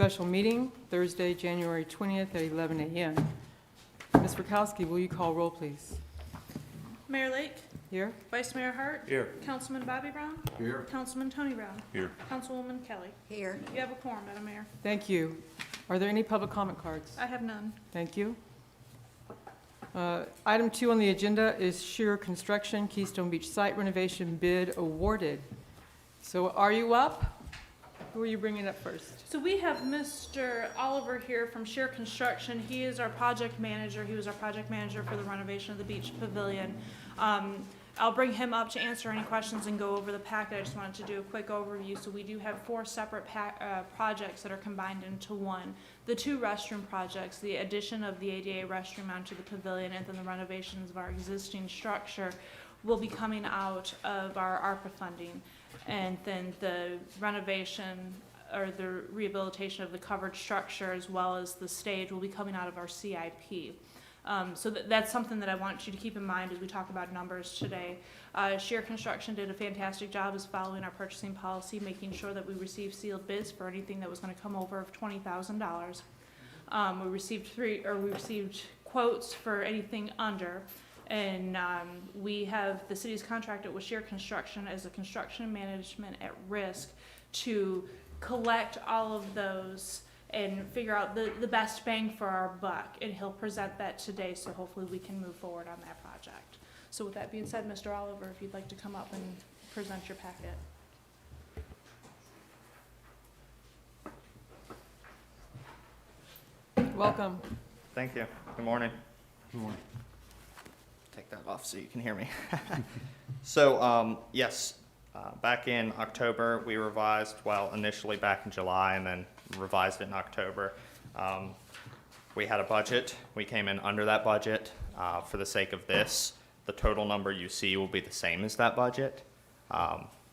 special meeting, Thursday, January 20th at 11 a.m. Ms. Rakowski, will you call roll, please? Mayor Lake, Here? Vice Mayor Hart. Here. Councilman Bobby Brown. Here. Councilman Tony Brown. Here. Councilwoman Kelly. Here. You have a quorum, Madam Mayor. Thank you. Are there any public comment cards? I have none. Thank you. Item 2 on the agenda is Shear Construction Keystone Beach Site Renovation Bid Awarded. So are you up? Who are you bringing up first? So we have Mr. Oliver here from Shear Construction. He is our project manager. He was our project manager for the renovation of the beach pavilion. I'll bring him up to answer any questions and go over the packet. I just wanted to do a quick overview. So we do have 4 separate projects that are combined into one. The 2 restroom projects, the addition of the ADA restroom onto the pavilion, and then the renovations of our existing structure will be coming out of our ARPA funding. And then the renovation or the rehabilitation of the covered structure as well as the stage will be coming out of our CIP. So that's something that I want you to keep in mind as we talk about numbers today. Shear Construction did a fantastic job as following our purchasing policy, making sure that we received sealed bids for anything that was going to come over of $20,000. We received quotes for anything under, and we have the city's contracted with Shear Construction as a construction management at risk to collect all of those and figure out the best bang for our buck, and he'll present that today, so hopefully we can move forward on that project. So with that being said, Mr. Oliver, if you'd like to come up and present your packet. Welcome. Thank you. Good morning. Good morning. Take that off so you can hear me. So, yes, back in October, we revised, well, initially back in July and then revised it in October. We had a budget. We came in under that budget. For the sake of this, the total number you see will be the same as that budget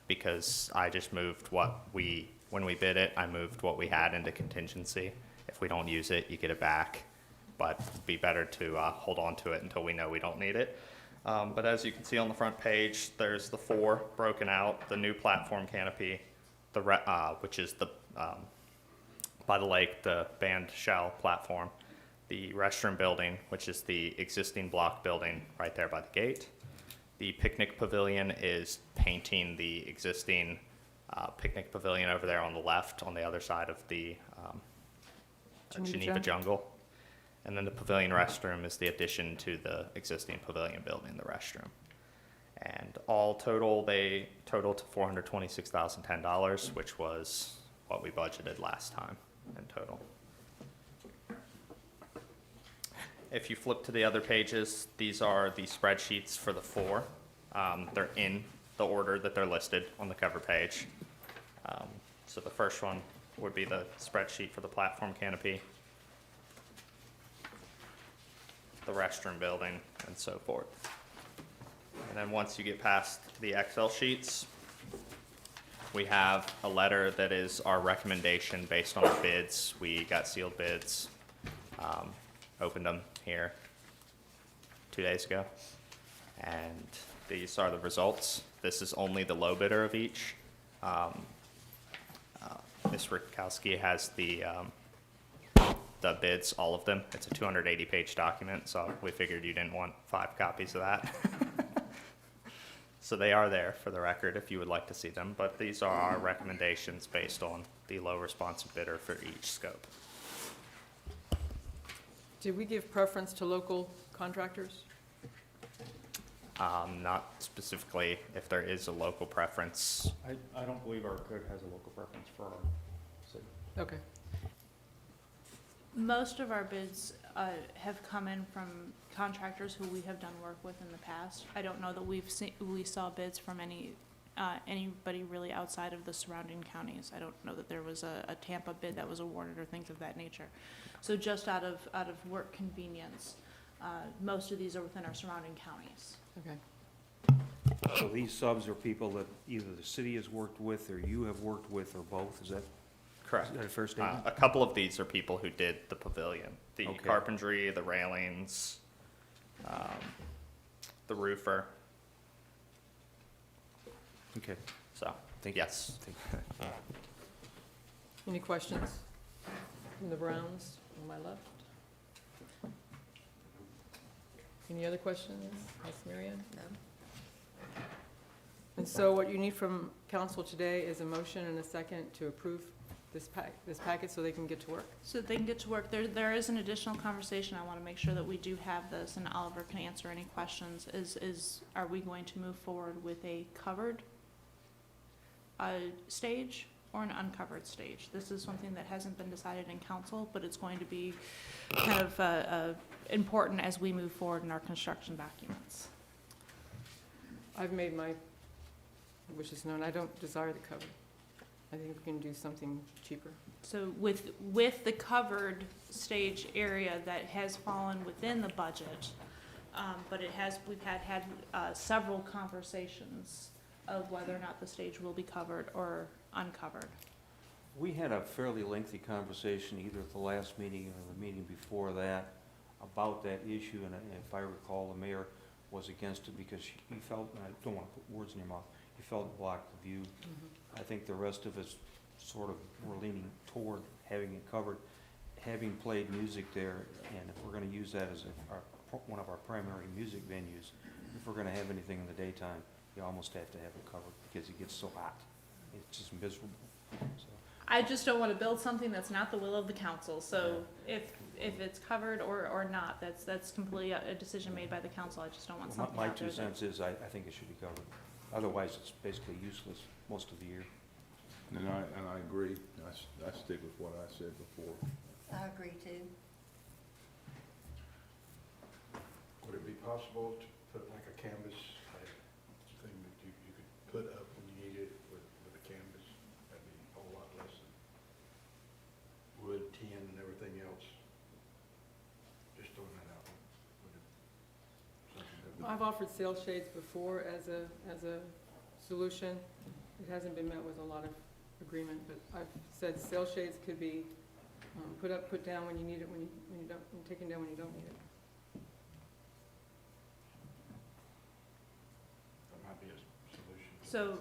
because I just moved when we bid it, I moved what we had into contingency. If we don't use it, you get it back, but it'd be better to hold on to it until we know we don't need it. But as you can see on the front page, there's the 4 broken out, the new platform canopy, which is the by the lake, the band shell platform, the restroom building, which is the existing block building right there by the gate. The picnic pavilion is painting the existing picnic pavilion over there on the left, on the other side of the Geneva Jungle. And then the pavilion restroom is the addition to the existing pavilion building, the restroom. And all total, they total to $426,010, which was what we budgeted last time in total. If you flip to the other pages, these are the spreadsheets for the 4. They're in the order that they're listed on the cover page. So the first one would be the spreadsheet for the platform canopy, the restroom building, and so forth. And then once you get past the Excel sheets, we have a letter that is our recommendation based on our bids. We got sealed bids, opened them here 2 days ago, and these are the results. This is only the low bidder of each. Ms. Rakowski has the bids, all of them. It's a 280-page document, so we figured you didn't want 5 copies of that. So they are there for the record if you would like to see them, but these are our recommendations based on the low responsive bidder for each scope. Did we give preference to local contractors? Not specifically if there is a local preference. I don't believe our code has a local preference for our city. Okay. Most of our bids have come in from contractors who we have done work with in the past. I don't know that we saw bids from anybody really outside of the surrounding counties. I don't know that there was a Tampa bid that was awarded or things of that nature. So just out of work convenience, most of these are within our surrounding counties. Okay. So these subs are people that either the city has worked with or you have worked with or both, is that Correct. a fair statement? A couple of these are people who did the pavilion, the Okay. carpentry, the railings, the roofer. Okay. So, Thank you. yes. Any questions? from the Browns on my left. Any other questions, Ms. Marion? No. And so what you need from council today is a motion and a second to approve this packet so they can get to work. So they can get to work. There is an additional conversation. I want to make sure that we do have this, and Oliver can answer any questions. Are we going to move forward with a covered stage or an uncovered stage? This is something that hasn't been decided in council, but it's going to be kind of important as we move forward in our construction documents. I've made my wishes known. I don't desire the cover. I think we can do something cheaper. So with the covered stage area that has fallen within the budget, but we've had several conversations of whether or not the stage will be covered or uncovered. We had a fairly lengthy conversation either at the last meeting or the meeting before that about that issue, and if I recall, the mayor was against it because he felt, and I don't want to put words in your mouth, he felt it blocked the view. I think the rest of us sort of were leaning toward having it covered. Having played music there, and if we're going to use that as one of our primary music venues, if we're going to have anything in the daytime, you almost have to have it covered because it gets so hot. It's just miserable. So, I just don't want to build something that's not the will of the council. So if it's covered or not, that's completely a decision made by the council. I just don't want something my out there two cents is I think it should be covered. Otherwise, it's basically useless most of the year. And I agree. I stick with what I said before. I agree too. Would it be possible to put like a canvas thing that you could put up when you need it with a canvas? That'd be a whole lot less than wood, tin, and everything else. Just throwing that out. I've offered sail shades before as a solution. It hasn't been met with a lot of agreement, but I've said sail shades could be put up, put down when you need it, when you don't, and taken down when you don't need it. That might be a solution. So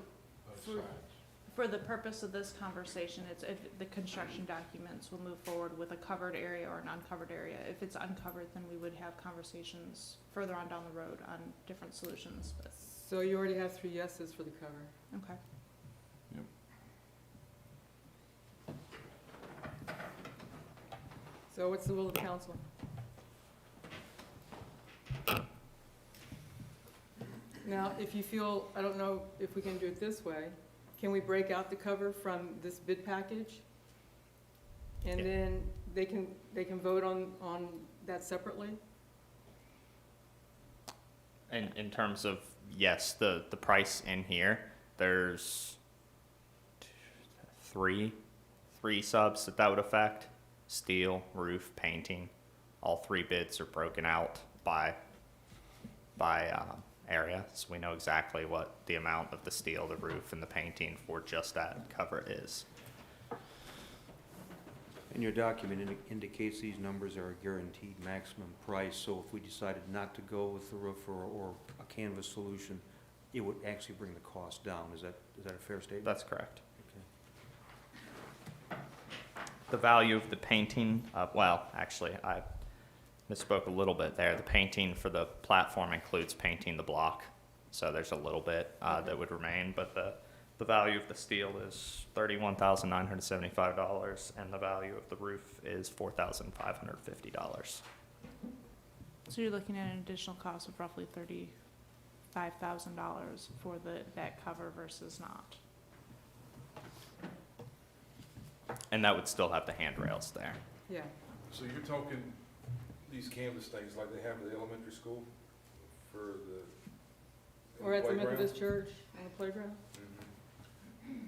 Both for- sides. for the purpose of this conversation, it's if the construction documents will move forward with a covered area or an uncovered area. If it's uncovered, then we would have conversations further on down the road on different solutions, but, So you already have 3 yeses for the cover. okay. So what's the will of council? Now, if you feel, I don't know if we can do it this way, can we break out the cover from this bid package? And Yeah. then they can vote on that separately? In terms of, yes, the price in here, there's three subs that would affect. Steel, roof, painting. All 3 bids are broken out by area, so we know exactly what the amount of the steel, the roof, and the painting for just that cover is. And your document indicates these numbers are a guaranteed maximum price, so if we decided not to go with the roof or a canvas solution, it would actually bring the cost down. Is that a fair statement? That's correct. Okay. The value of the painting, well, actually, I misspoke a little bit there. The painting for the platform includes painting the block, so there's a little bit that would remain, but the value of the steel is $31,975, and the value of the roof is $4,550. So you're looking at an additional cost of roughly $35,000 for that cover versus not. And that would still have the handrails there. Yeah. So you're talking these canvas things like they have at the elementary school for the Or at the playground? Methodist church on the playground?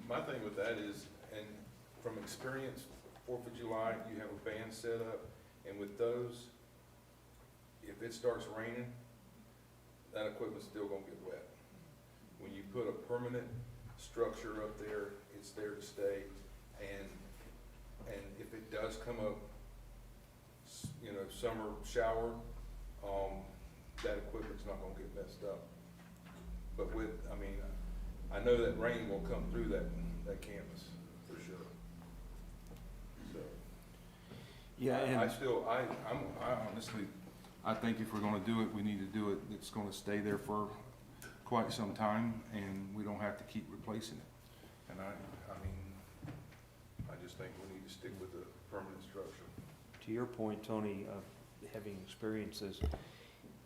My thing with that is, and from experience, 4th of July, you have a band set up, and with those, if it starts raining, that equipment's still gonna get wet. When you put a permanent structure up there, it's there to stay, and if it does come up, summer shower, that equipment's not gonna get messed up. But I know that rain will come through that canvas, for sure. So, Yeah, I and, still, I honestly, I think if we're gonna do it, we need to do it, it's gonna stay there for quite some time, and we don't have to keep replacing it. And I mean, I just think we need to stick with the permanent structure. to your point, Tony, having experienced this,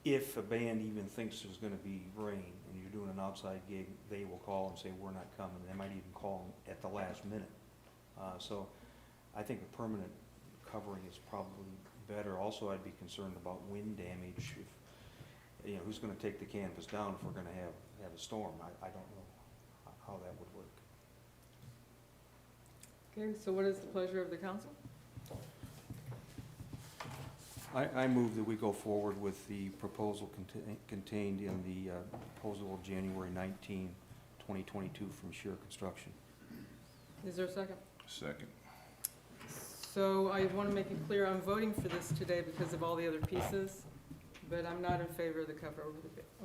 if a band even thinks there's gonna be rain and you're doing an outside gig, they will call and say, we're not coming. They might even call at the last minute. So I think a permanent covering is probably better. Also, I'd be concerned about wind damage. If, you know, who's gonna take the canvas down if we're gonna have a storm? I don't know how that would work. Okay, so what is the pleasure of the council? I move that we go forward with the proposal contained in the proposal of January 19, 2022 from Shear Construction. Is there a second? Second. So I want to make it clear, I'm voting for this today because of all the other pieces, but I'm not in favor of the cover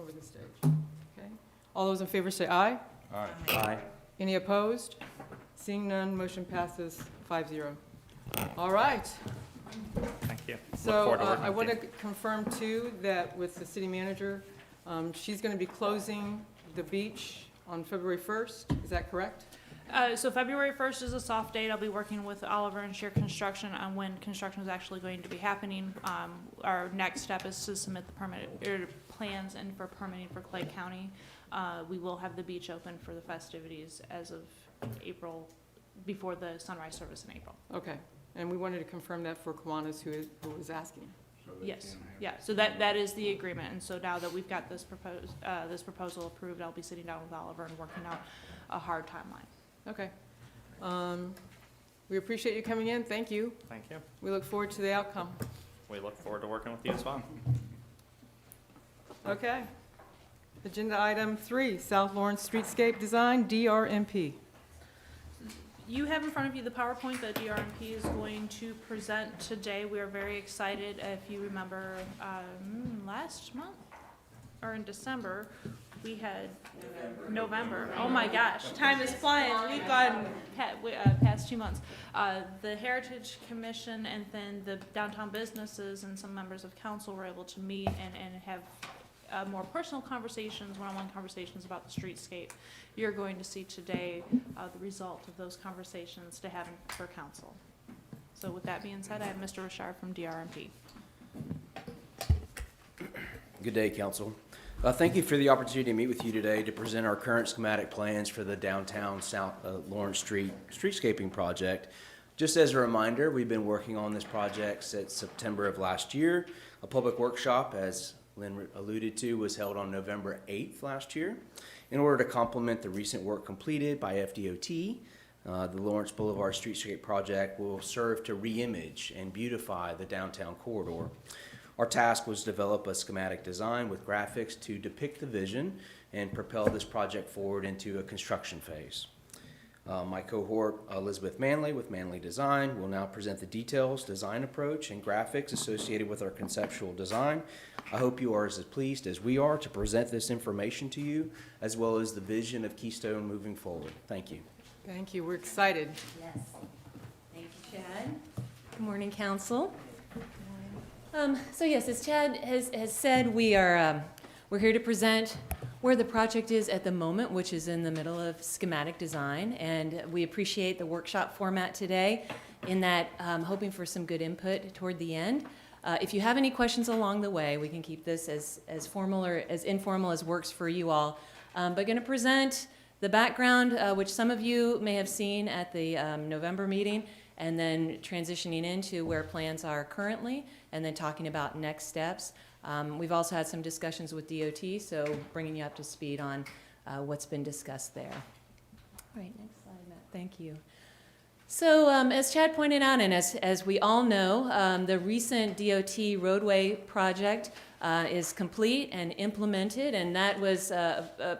over the stage. Okay? All those in favor say aye. All right. Aye. Any opposed? Seeing none, motion passes 5-0. All right. Thank you. Look So forward to working I with want you. to confirm too that with the city manager, she's going to be closing the beach on February 1st. Is that correct? So February 1st is a soft date. I'll be working with Oliver and Shear Construction on when construction is actually going to be happening. Our next step is to submit the plans in for permitting for Clay County. We will have the beach open for the festivities as of April, before the sunrise service in April. Okay. And we wanted to confirm that for Kiwanis, who was asking. So they Yes, can have- yeah, so that is the agreement, and so now that we've got this proposal approved, I'll be sitting down with Oliver and working out a hard timeline. Okay. We appreciate you coming in. Thank you. Thank you. We look forward to the outcome. We look forward to working with you as well. Okay. Agenda item 3, South Lawrence Streetscape Design, DRMP. You have in front of you the PowerPoint that DRMP is going to present today. We are very excited. If you remember, last month, or in December, we had November. Oh my gosh, time is flying. We've gone past 2 months. The Heritage Commission and then the downtown businesses and some members of council were able to meet and have more personal conversations, one-on-one conversations about the streetscape. You're going to see today the result of those conversations to have for council. So with that being said, I have Mr. Richard from DRMP. Good day, council. Thank you for the opportunity to meet with you today to present our current schematic plans for the downtown South Lawrence Street streetscaping project. Just as a reminder, we've been working on this project since September of last year. A public workshop, as Lynn alluded to, was held on November 8th last year. In order to complement the recent work completed by FDOT, the Lawrence Boulevard Streetscape project will serve to re-image and beautify the downtown corridor. Our task was to develop a schematic design with graphics to depict the vision and propel this project forward into a construction phase. My cohort, Elizabeth Manley with Manley Design, will now present the details, design approach, and graphics associated with our conceptual design. I hope you are as pleased as we are to present this information to you, as well as the vision of Keystone moving forward. Thank you. Thank you. We're excited. Yes. Thank you, Chad. Good morning, council. So yes, as Chad has said, we're here to present where the project is at the moment, which is in the middle of schematic design, and we appreciate the workshop format today in that hoping for some good input toward the end. If you have any questions along the way, we can keep this as formal or as informal as works for you all. But going to present the background, which some of you may have seen at the November meeting, and then transitioning into where plans are currently, and then talking about next steps. We've also had some discussions with DOT, so bringing you up to speed on what's been discussed there. All right, next slide, Matt. Thank you. So as Chad pointed out, and as we all know, the recent DOT roadway project is complete and implemented, and that was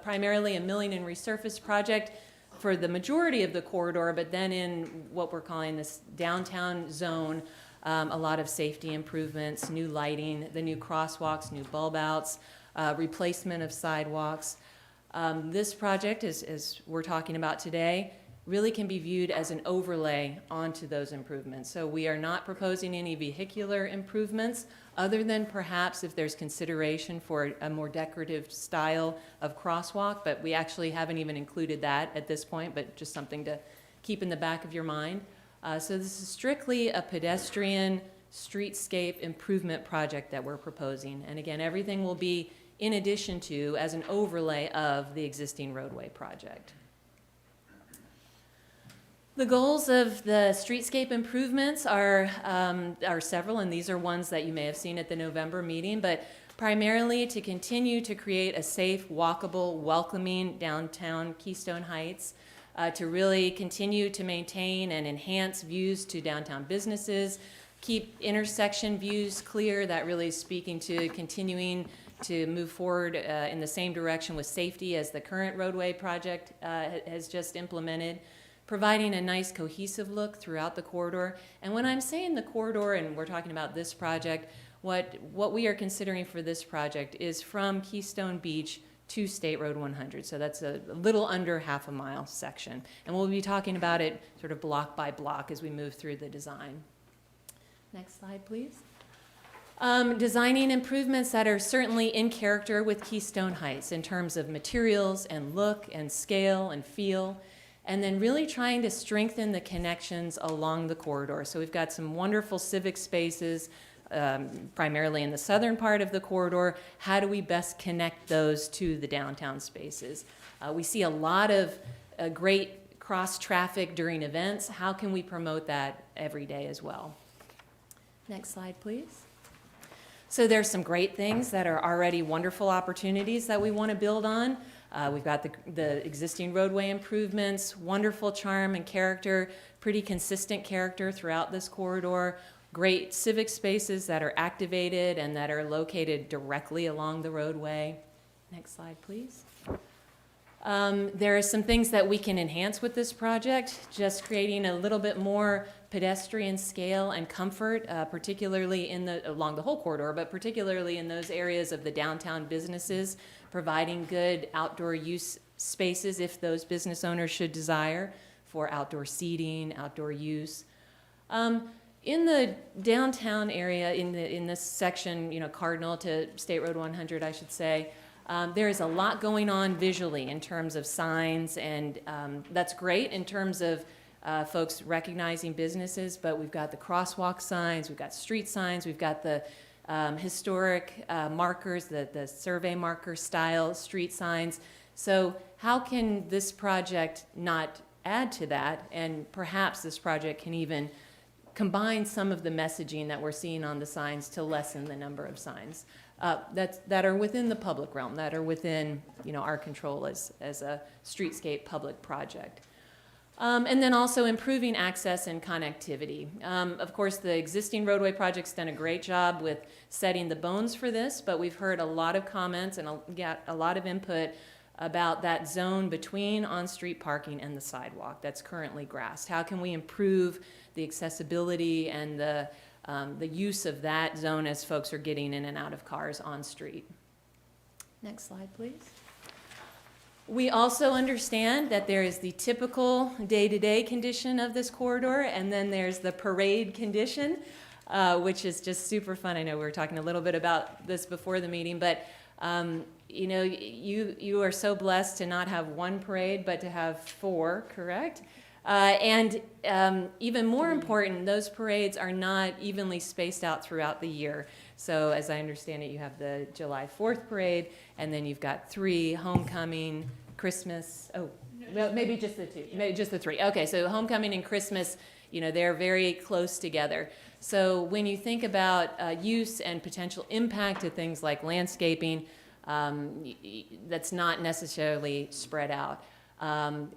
primarily a milling and resurface project for the majority of the corridor, but then in what we're calling this downtown zone, a lot of safety improvements, new lighting, the new crosswalks, new bulb outs, replacement of sidewalks. This project, as we're talking about today, really can be viewed as an overlay onto those improvements. So we are not proposing any vehicular improvements other than perhaps if there's consideration for a more decorative style of crosswalk, but we actually haven't even included that at this point, but just something to keep in the back of your mind. So this is strictly a pedestrian streetscape improvement project that we're proposing. And again, everything will be in addition to, as an overlay of the existing roadway project. The goals of the streetscape improvements are several, and these are ones that you may have seen at the November meeting, but primarily to continue to create a safe, walkable, welcoming downtown Keystone Heights, to really continue to maintain and enhance views to downtown businesses, keep intersection views clear, that really is speaking to continuing to move forward in the same direction with safety as the current roadway project has just implemented, providing a nice cohesive look throughout the corridor. And when I'm saying the corridor, and we're talking about this project, what we are considering for this project is from Keystone Beach to State Road 100. So that's a little under half a mile section. And we'll be talking about it sort of block by block as we move through the design. Next slide, please. Designing improvements that are certainly in character with Keystone Heights in terms of materials and look and scale and feel, and then really trying to strengthen the connections along the corridor. So we've got some wonderful civic spaces, primarily in the southern part of the corridor. How do we best connect those to the downtown spaces? We see a lot of great cross traffic during events. How can we promote that every day as well? Next slide, please. So there's some great things that are already wonderful opportunities that we want to build on. We've got the existing roadway improvements, wonderful charm and character, pretty consistent character throughout this corridor, great civic spaces that are activated and that are located directly along the roadway. Next slide, please. There are some things that we can enhance with this project, just creating a little bit more pedestrian scale and comfort, particularly along the whole corridor, but particularly in those areas of the downtown businesses, providing good outdoor use spaces if those business owners should desire for outdoor seating, outdoor use. In the downtown area, in this section, cardinal to State Road 100, I should say, there is a lot going on visually in terms of signs, and that's great in terms of folks recognizing businesses, but we've got the crosswalk signs, we've got street signs, we've got the historic markers, the survey marker style street signs. So how can this project not add to that? And perhaps this project can even combine some of the messaging that we're seeing on the signs to lessen the number of signs that are within the public realm, that are within our control as a streetscape public project. And then also improving access and connectivity. Of course, the existing roadway project's done a great job with setting the bones for this, but we've heard a lot of comments and got a lot of input about that zone between on-street parking and the sidewalk that's currently grassed. How can we improve the accessibility and the use of that zone as folks are getting in and out of cars on street? Next slide, please. We also understand that there is the typical day-to-day condition of this corridor, and then there's the parade condition, which is just super fun. I know we were talking a little bit about this before the meeting, but you are so blessed to not have one parade, but to have 4, correct? And even more important, those parades are not evenly spaced out throughout the year. So as I understand it, you have the July 4th parade, and then you've got 3, homecoming, Christmas. Oh, well, maybe just the 2, maybe just the 3. Okay, so homecoming and Christmas, they're very close together. So when you think about use and potential impact of things like landscaping, that's not necessarily spread out.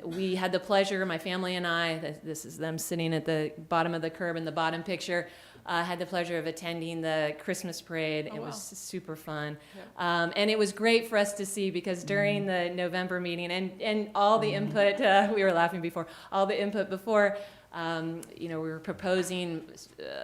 We had the pleasure, my family and I, this is them sitting at the bottom of the curb in the bottom picture, had the pleasure of attending the Christmas parade. Oh, it wow. was super fun. Yeah. And it was great for us to see because during the November meeting and all the input, we were laughing before, all the input before, You know, we were proposing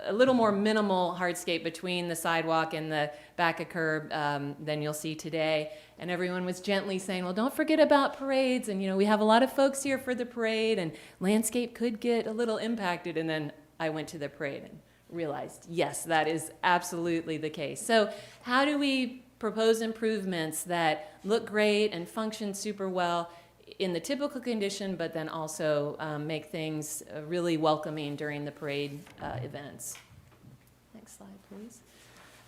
a little more minimal hardscape between the sidewalk and the back of curb than you'll see today. And everyone was gently saying, well, don't forget about parades. And, you know, we have a lot of folks here for the parade, and landscape could get a little impacted. And then I went to the parade and realized, yes, that is absolutely the case. So how do we propose improvements that look great and function super well in the typical condition, but then also make things really welcoming during the parade events? Next slide, please.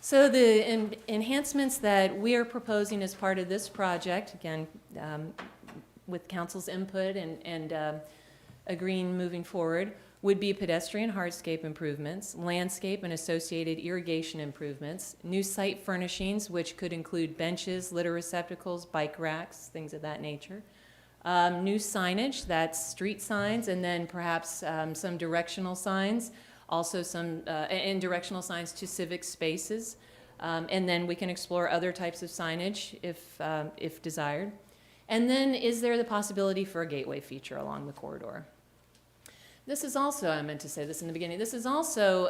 So the enhancements that we are proposing as part of this project, again, with council's input and agreeing moving forward, would be pedestrian hardscape improvements, landscape and associated irrigation improvements, new site furnishings, which could include benches, litter receptacles, bike racks, things of that nature. New signage, that's street signs, and then perhaps some directional signs, also some and directional signs to civic spaces. And then we can explore other types of signage if desired. And then is there the possibility for a gateway feature along the corridor? This is also, I meant to say this in the beginning, this is also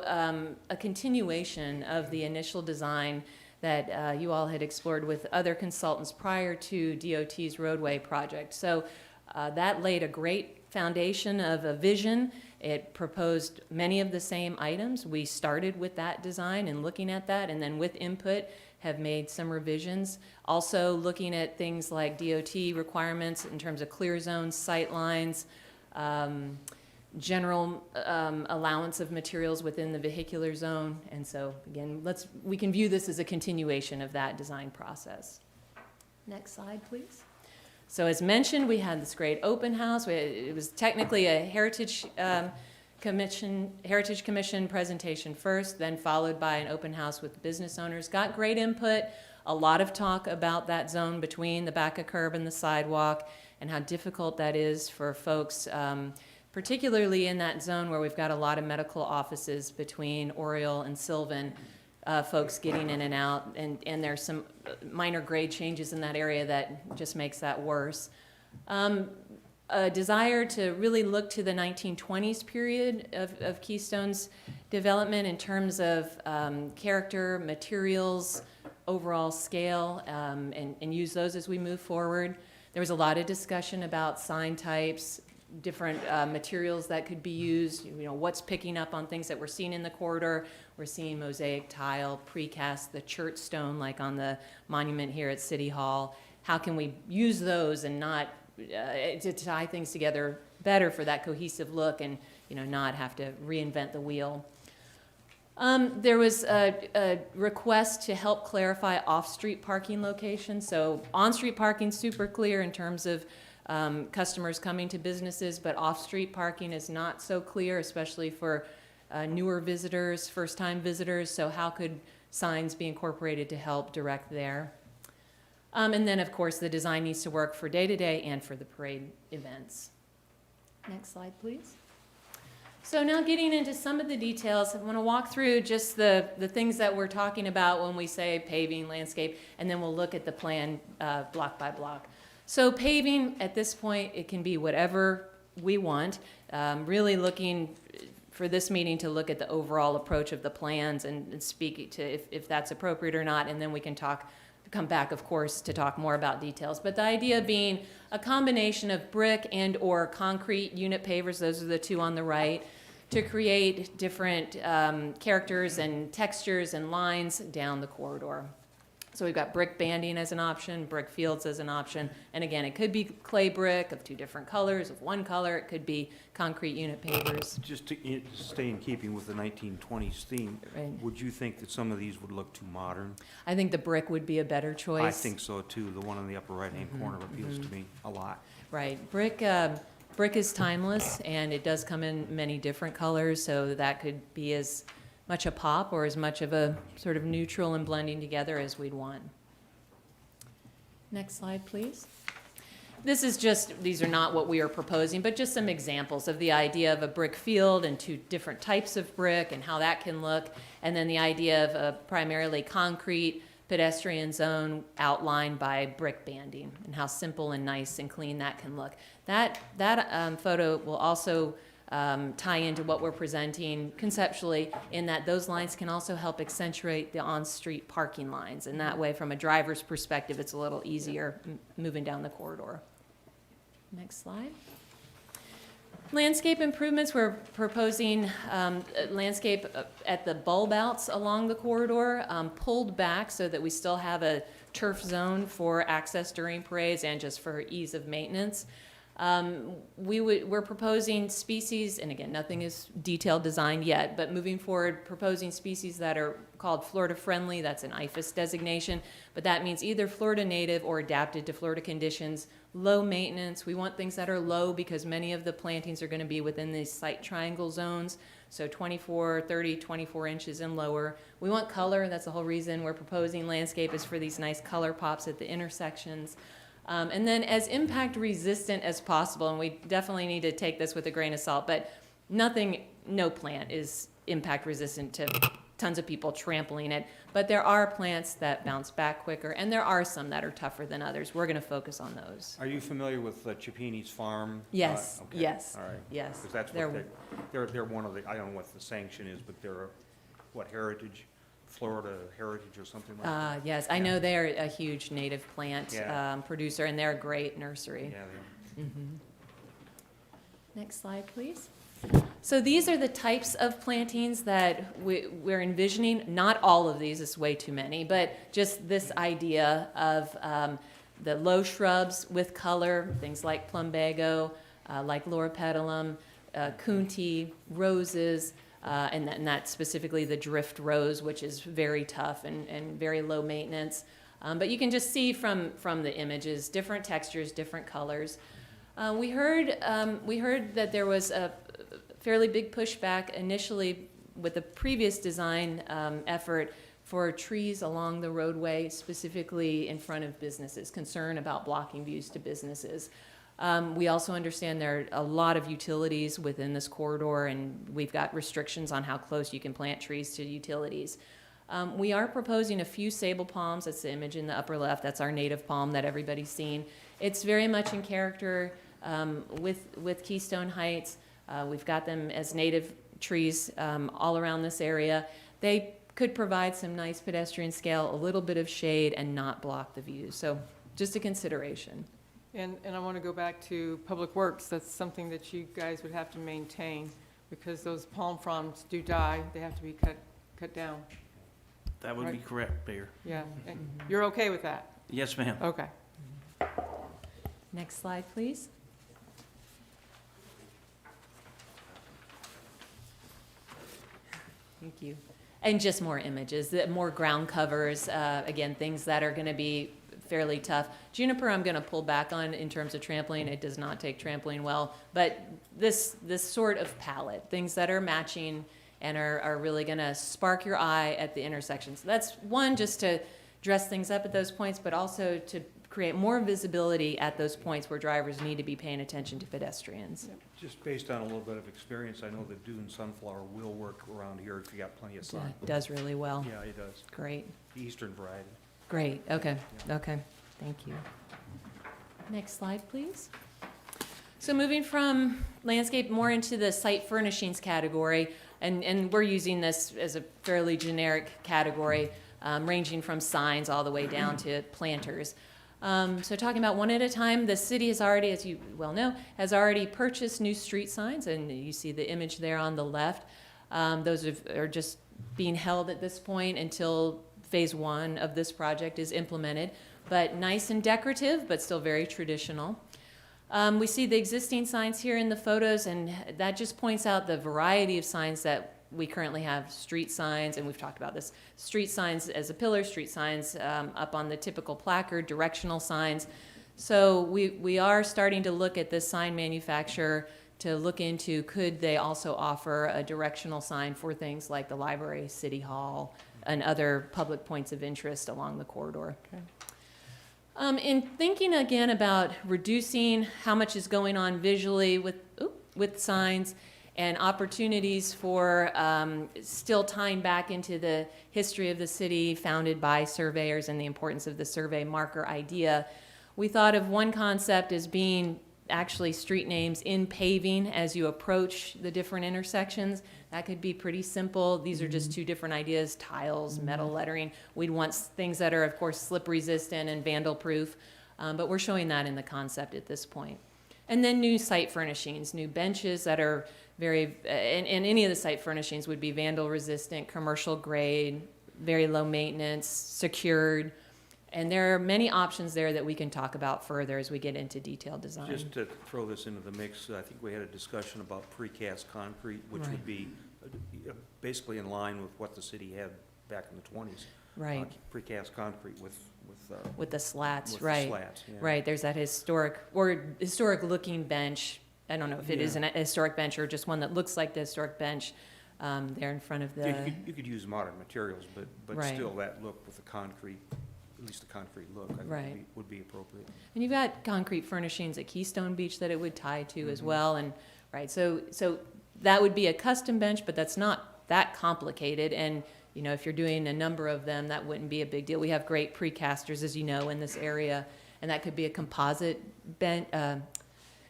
a continuation of the initial design that you all had explored with other consultants prior to DOT's roadway project. So that laid a great foundation of a vision. It proposed many of the same items. We started with that design and looking at that, and then with input have made some revisions. Also looking at things like DOT requirements in terms of clear zones, sight lines, general allowance of materials within the vehicular zone. And so again, we can view this as a continuation of that design process. Next slide, please. So as mentioned, we had this great open house. It was technically a Heritage Commission presentation first, then followed by an open house with business owners. Got great input, a lot of talk about that zone between the back of curb and the sidewalk and how difficult that is for folks, particularly in that zone where we've got a lot of medical offices between Oriole and Sylvan, folks getting in and out, and there's some minor grade changes in that area that just makes that worse. A desire to really look to the 1920s period of Keystone's development in terms of character, materials, overall scale, and use those as we move forward. There was a lot of discussion about sign types, different materials that could be used, you know, what's picking up on things that we're seeing in the corridor. We're seeing mosaic tile, precast, the church stone like on the monument here at City Hall. How can we use those and not to tie things together better for that cohesive look and, you know, not have to reinvent the wheel? There was a request to help clarify off-street parking locations. So on-street parking super clear in terms of customers coming to businesses, but off-street parking is not so clear, especially for newer visitors, first-time visitors. So how could signs be incorporated to help direct there? And then, of course, the design needs to work for day-to-day and for the parade events. Next slide, please. So now getting into some of the details, I want to walk through just the things that we're talking about when we say paving, landscape, and then we'll look at the plan block by block. So paving, at this point, it can be whatever we want. Really looking for this meeting to look at the overall approach of the plans and speak to if that's appropriate or not, and then we can come back, of course, to talk more about details. But the idea being a combination of brick and or concrete unit pavers, those are the two on the right, to create different characters and textures and lines down the corridor. So we've got brick banding as an option, brick fields as an option, and again, it could be clay brick of two different colors, of one color, it could be concrete unit pavers. Just to stay in keeping with the 1920s theme, Right. would you think that some of these would look too modern? I think the brick would be a better choice. I think so too. The one in the upper right-hand corner appeals to me a lot. Right, brick is timeless, and it does come in many different colors, so that could be as much a pop or as much of a sort of neutral and blending together as we'd want. Next slide, please. This is just, these are not what we are proposing, but just some examples of the idea of a brick field and two different types of brick and how that can look, and then the idea of a primarily concrete pedestrian zone outlined by brick banding and how simple and nice and clean that can look. That photo will also tie into what we're presenting conceptually, in that those lines can also help accentuate the on-street parking lines. And that way, from a driver's perspective, it's a little easier moving down the corridor. Next slide. Landscape improvements, we're proposing landscape at the bulb outs along the corridor, pulled back so that we still have a turf zone for access during parades and just for ease of maintenance. We're proposing species, and again, nothing is detailed design yet, but moving forward, proposing species that are called Florida friendly. That's an IFAS designation, but that means either Florida native or adapted to Florida conditions. Low maintenance. We want things that are low because many of the plantings are going to be within these site triangle zones. So 24, 30, 24 inches and lower. We want color. That's the whole reason we're proposing landscape, is for these nice color pops at the intersections. And then as impact resistant as possible, and we definitely need to take this with a grain of salt, but no plant is impact resistant to tons of people trampling it. But there are plants that bounce back quicker, and there are some that are tougher than others. We're going to focus on those. Are you familiar with Chipini's farm? Yes, Okay. yes, All right. yes. Because that's what they're one of the, I don't know what the sanction is, but they're, heritage, Florida Heritage or something like that? Yes, I know they're a huge native plant Yeah. producer, and they're a great nursery. Yeah, they are. Next slide, please. So these are the types of plantings that we're envisioning. Not all of these, is way too many, but just this idea of the low shrubs with color, things like plumbago, like loropetalum, coontie, roses, and that specifically the drift rose, which is very tough and very low maintenance. But you can just see from the images, different textures, different colors. We heard that there was a fairly big pushback initially with the previous design effort for trees along the roadway, specifically in front of businesses, concern about blocking views to businesses. We also understand there are a lot of utilities within this corridor, and we've got restrictions on how close you can plant trees to utilities. We are proposing a few sable palms. That's the image in the upper left. That's our native palm that everybody's seen. It's very much in character with Keystone Heights. We've got them as native trees all around this area. They could provide some nice pedestrian scale, a little bit of shade, and not block the view. So just a consideration. And I want to go back to Public Works. That's something that you guys would have to maintain, because those palm fronds do die. They have to be cut down. That would be Right. correct, Mayor. Yeah. And you're okay with that? Yes, ma'am. Okay. Next slide, please. Thank you. And just more images, more ground covers, again, things that are going to be fairly tough. Juniper I'm going to pull back on in terms of trampoline. It does not take trampoline well, but this sort of palette, things that are matching and are really going to spark your eye at the intersections. That's one, just to dress things up at those points, but also to create more visibility at those points where drivers need to be paying attention to pedestrians. Just based on a little bit of experience, I know the Dune sunflower will work around here if you got plenty of sun. It does really well. Yeah, it does. Great. The eastern variety. Great, okay, okay, thank you. Next slide, please. So moving from landscape more into the site furnishings category, and we're using this as a fairly generic category, ranging from signs all the way down to planters. So talking about one at a time, the city has already, as you well know, has already purchased new street signs, and you see the image there on the left. Those are just being held at this point until phase one of this project is implemented, but nice and decorative, but still very traditional. We see the existing signs here in the photos, and that just points out the variety of signs that we currently have. Street signs, and we've talked about this, street signs as a pillar, street signs up on the typical placard, directional signs. So we are starting to look at this sign manufacturer to look into, could they also offer a directional sign for things like the library, city hall, and other public points of interest along the corridor. Okay. In thinking again about reducing how much is going on visually with signs and opportunities for still tying back into the history of the city founded by surveyors and the importance of the survey marker idea, we thought of one concept as being actually street names in paving as you approach the different intersections. That could be pretty simple. These are just two different ideas, tiles, metal lettering. We'd want things that are, of course, slip resistant and vandal proof, but we're showing that in the concept at this point. And then new site furnishings, new benches that are very, and any of the site furnishings would be vandal resistant, commercial grade, very low maintenance, secured. And there are many options there that we can talk about further as we get into detailed design. Just to throw this into the mix, I think we had a discussion about precast concrete, which Right. would be basically in line with what the city had back in the 20s. Right, Precast concrete with with the slats, with the right. slats, yeah. Right, there's that historic looking bench. I don't know if it is Yeah. an historic bench or just one that looks like the historic bench there in front of Yeah, the, you could use modern materials, but Right. still that look with the concrete, at least the concrete look, I think Right. would be appropriate. and you've got concrete furnishings at Keystone Beach that it would tie to as Mhm. well. And, right, so that would be a custom bench, but that's not that complicated. And, you know, if you're doing a number of them, that wouldn't be a big deal. We have great precasters, as you know, in this area. And that could be a composite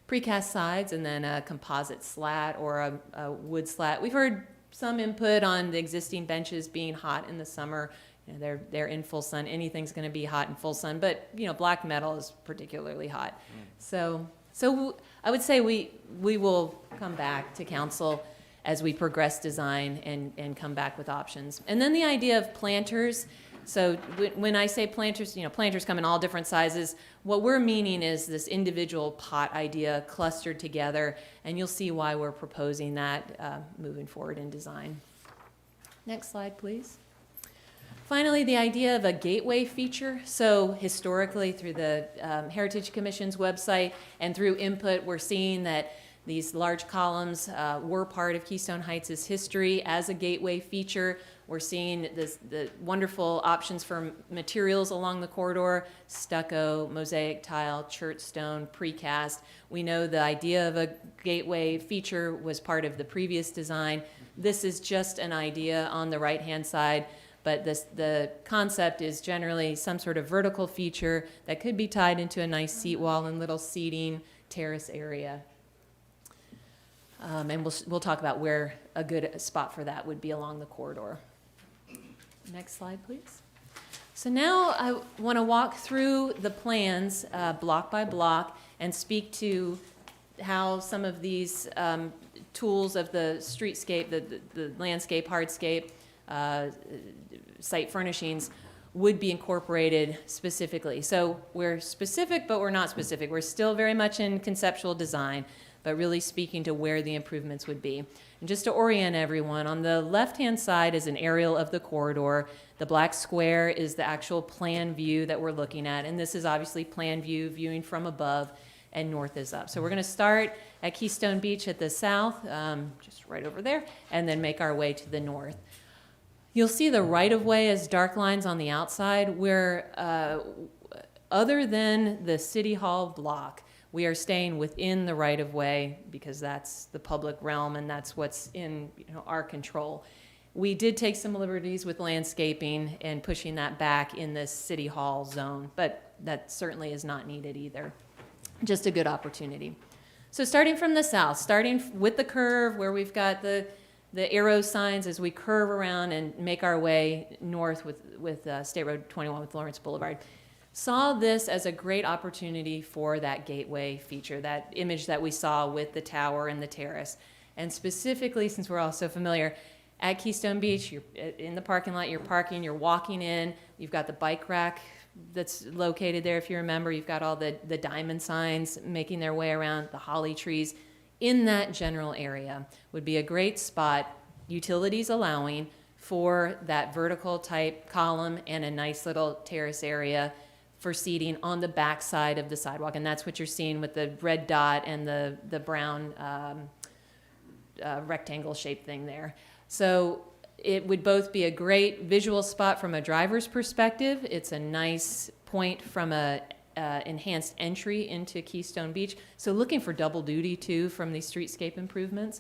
precast sides and then a composite slat or a wood slat. We've heard some input on the existing benches being hot in the summer. You know, they're in full sun. Anything's going to be hot in full sun, but you know, black metal is particularly hot. So I would say we will come back to council as we progress design and come back with options. And then the idea of planters. So when I say planters, you know, planters come in all different sizes. What we're meaning is this individual pot idea clustered together, and you'll see why we're proposing that moving forward in design. Next slide, please. Finally, the idea of a gateway feature. So historically, through the Heritage Commission's website and through input, we're seeing that these large columns were part of Keystone Heights' history as a gateway feature. We're seeing the wonderful options for materials along the corridor: stucco, mosaic tile, chert stone, precast. We know the idea of a gateway feature was part of the previous design. This is just an idea on the right-hand side, but the concept is generally some sort of vertical feature that could be tied into a nice seat wall and little seating terrace area. And we'll talk about where a good spot for that would be along the corridor. Next slide, please. So now I want to walk through the plans block by block and speak to how some of these tools of the streetscape, the landscape, hardscape, site furnishings would be incorporated specifically. So we're specific, but we're not specific. We're still very much in conceptual design, but really speaking to where the improvements would be. And just to orient everyone, on the left-hand side is an aerial of the corridor. The black square is the actual plan view that we're looking at, and this is obviously plan view, viewing from above, and north is up. So we're gonna start at Keystone Beach at the south, just right over there, and then make our way to the north. You'll see the right-of-way as dark lines on the outside, where other than the City Hall block, we are staying within the right-of-way because that's the public realm and that's what's in our control. We did take some liberties with landscaping and pushing that back in this City Hall zone, but that certainly is not needed either. Just a good opportunity. So starting from the south, starting with the curve where we've got the arrow signs as we curve around and make our way north with State Road 21 with Lawrence Boulevard. Saw this as a great opportunity for that gateway feature, that image that we saw with the tower and the terrace. And specifically, since we're all so familiar, at Keystone Beach, you're in the parking lot, you're parking, you're walking in, you've got the bike rack that's located there, if you remember. You've got all the diamond signs making their way around, the holly trees. In that general area would be a great spot, utilities allowing, for that vertical type column and a nice little terrace area for seating on the back side of the sidewalk. And that's what you're seeing with the red dot and the brown rectangle shaped thing there. So it would both be a great visual spot from a driver's perspective. It's a nice point from a enhanced entry into Keystone Beach. So looking for double duty too from these streetscape improvements.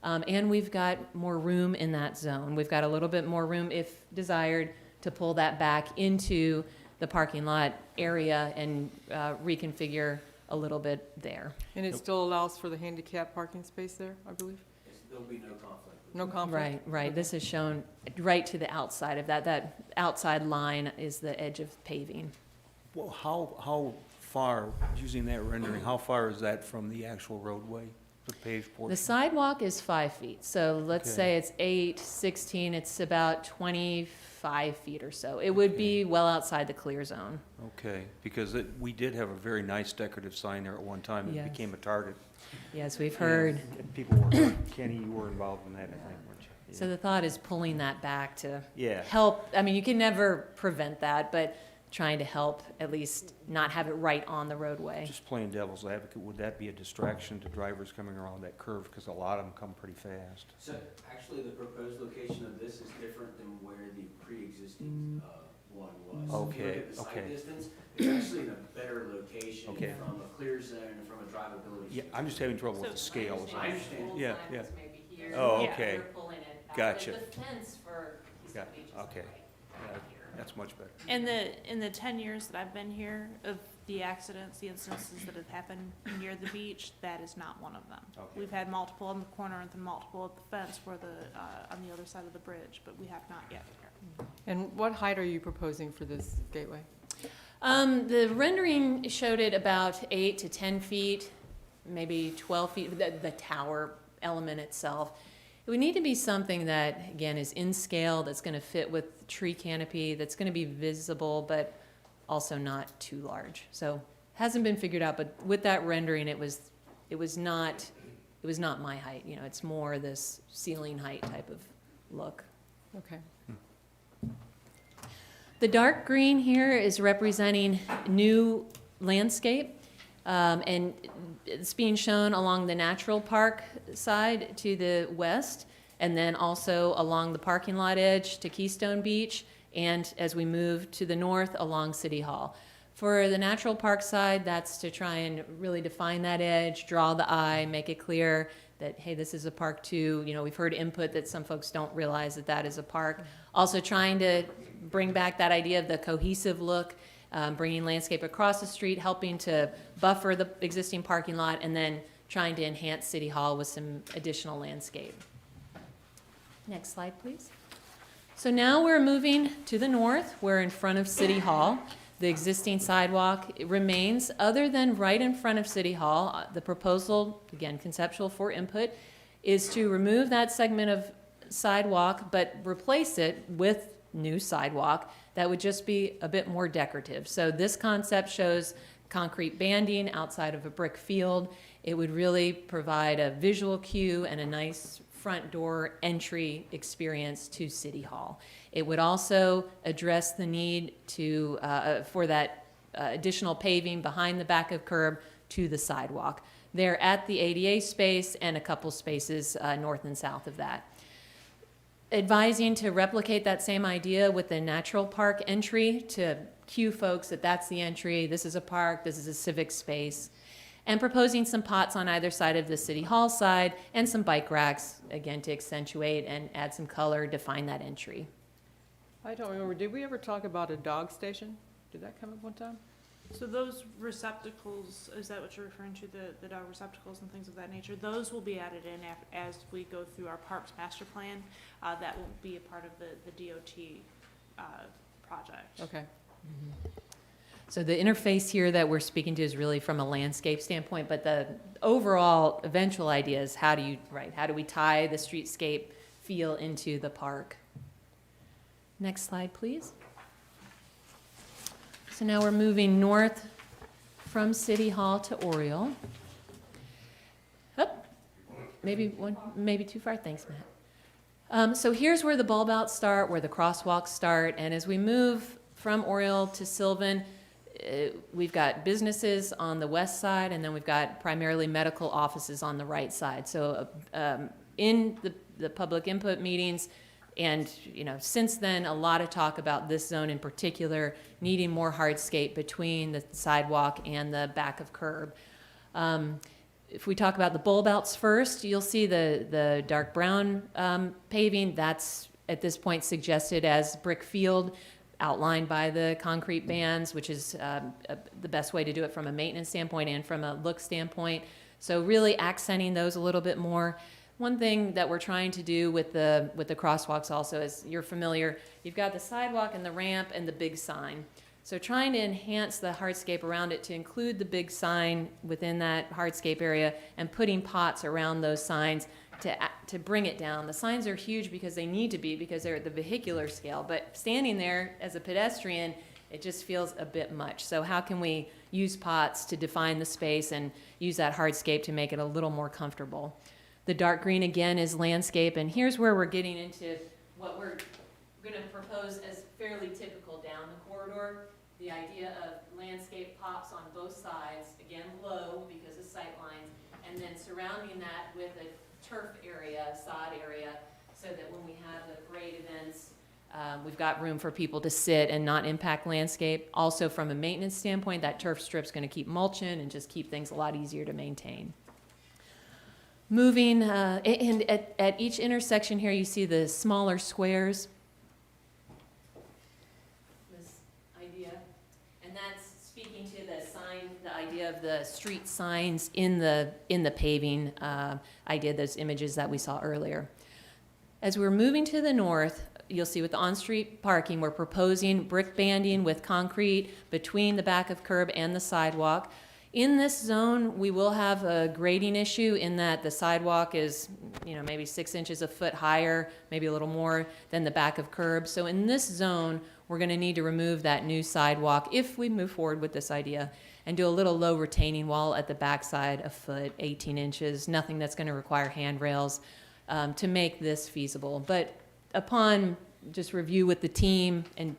And we've got more room in that zone. We've got a little bit more room, if desired, to pull that back into the parking lot area and reconfigure a little bit there. And it still allows for the handicap parking space there, I believe? There'll be no conflict. No conflict? Right. This is shown right to the outside of that. That outside line is the edge of paving. Well, how far, using that rendering, how far is that from the actual roadway, the paved portion? The sidewalk is 5 feet, so let's Okay. say it's 8, 16, it's about 25 feet or so. It would be well outside the clear zone. Okay, because we did have a very nice decorative sign there at one time. It Yes. became a target. Yes, we've heard. And people were, Kenny, you were involved in that, I think, weren't you? So the thought is pulling that back to Yeah. help, I mean, you can never prevent that, but trying to help at least not have it right on the roadway. Just playing devil's advocate, would that be a distraction to drivers coming around that curve? Because a lot of them come pretty fast. So actually, the proposed location of this is different than where the pre-existing one was. So if you Okay, look at the okay. site distance, it's actually in a better location Okay. from a clear zone and from a drivability. Yeah, I'm just having trouble with the So- scales. I understand. Yeah, yeah. Maybe here. Oh, Yeah. okay. We're pulling it back. Gotcha. The fence for Keystone Got- Beach is okay. right here. That's much better. In the 10 years that I've been here, of the accidents, the instances that have happened near the beach, that is not one of them. Okay. We've had multiple on the corner and then multiple at the fence where on the other side of the bridge, but we have not yet here. And what height are you proposing for this gateway? The rendering showed it about 8 to 10 feet, maybe 12 feet, the tower element itself. It would need to be something that, again, is in scale, that's going to fit with tree canopy, that's going to be visible, but also not too large. So hasn't been figured out, but with that rendering, it was not my height. You know, it's more this ceiling height type of look. Okay. The dark green here is representing new landscape, and it's being shown along the natural park side to the west, and then also along the parking lot edge to Keystone Beach, and as we move to the north along City Hall. For the natural park side, that's to try and really define that edge, draw the eye, make it clear that, hey, this is a park too. You know, we've heard input that some folks don't realize that that is a park. Also trying to bring back that idea of the cohesive look, bringing landscape across the street, helping to buffer the existing parking lot, and then trying to enhance City Hall with some additional landscape. Next slide, please. So now we're moving to the north. We're in front of City Hall. The existing sidewalk remains, other than right in front of City Hall. The proposal, again, conceptual for input, is to remove that segment of sidewalk, but replace it with new sidewalk that would just be a bit more decorative. So this concept shows concrete banding outside of a brick field. It would really provide a visual cue and a nice front door entry experience to City Hall. It would also address the need to for that additional paving behind the back of curb to the sidewalk. They're at the ADA space and a couple spaces north and south of that. Advising to replicate that same idea with the natural park entry to cue folks that that's the entry, this is a park, this is a civic space, and proposing some pots on either side of the City Hall side and some bike racks, again, to accentuate and add some color, define that entry. I don't remember, did we ever talk about a dog station? Did that come up one time? So those receptacles, is that what you're referring to, the dog receptacles and things of that nature? Those will be added in as we go through our parks master plan. That will be a part of the DOT project. Okay. So the interface here that we're speaking to is really from a landscape standpoint, but the overall eventual idea is how do we tie the streetscape feel into the park? Next slide, please. So now we're moving north from City Hall to Oriole. Oh, maybe too far. Thanks, Matt. So here's where the bulb outs start, where the crosswalks start, and as we move from Oriole to Sylvan, we've got businesses on the west side, and then we've got primarily medical offices on the right side. So in the public input meetings, and since then, a lot of talk about this zone in particular needing more hardscape between the sidewalk and the back of curb. If we talk about the bulb outs first, you'll see the dark brown paving. That's at this point suggested as brick field. outlined by the concrete bands, which is the best way to do it from a maintenance standpoint and from a look standpoint. So really accenting those a little bit more. One thing that we're trying to do with the crosswalks also, is you're familiar, you've got the sidewalk and the ramp and the big sign. So trying to enhance the hardscape around it to include the big sign within that hardscape area and putting pots around those signs to bring it down. The signs are huge because they need to be, because they're at the vehicular scale, but standing there as a pedestrian, it just feels a bit much. So how can we use pots to define the space and use that hardscape to make it a little more comfortable? The dark green again is landscape, and here's where we're getting into what we're going to propose as fairly typical down the corridor. The idea of landscape pops on both sides, again low because of sight lines, and then surrounding that with a turf area, sod area, so that when we have the parade events, we've got room for people to sit and not impact landscape. Also from a maintenance standpoint, that turf strip's going to keep mulching and just keep things a lot easier to maintain. Moving, and at each intersection here, you see the smaller squares. This idea, and that's speaking to the sign, the idea of the street signs in the paving idea, those images that we saw earlier. As we're moving to the north, you'll see with the on-street parking, we're proposing brick banding with concrete between the back of curb and the sidewalk. In this zone, we will have a grading issue in that the sidewalk is, maybe 6 inches a foot higher, maybe a little more than the back of curb. So in this zone, we're going to need to remove that new sidewalk if we move forward with this idea, and do a little low retaining wall at the backside, a foot, 18 inches, nothing that's going to require handrails to make this feasible. But upon just review with the team and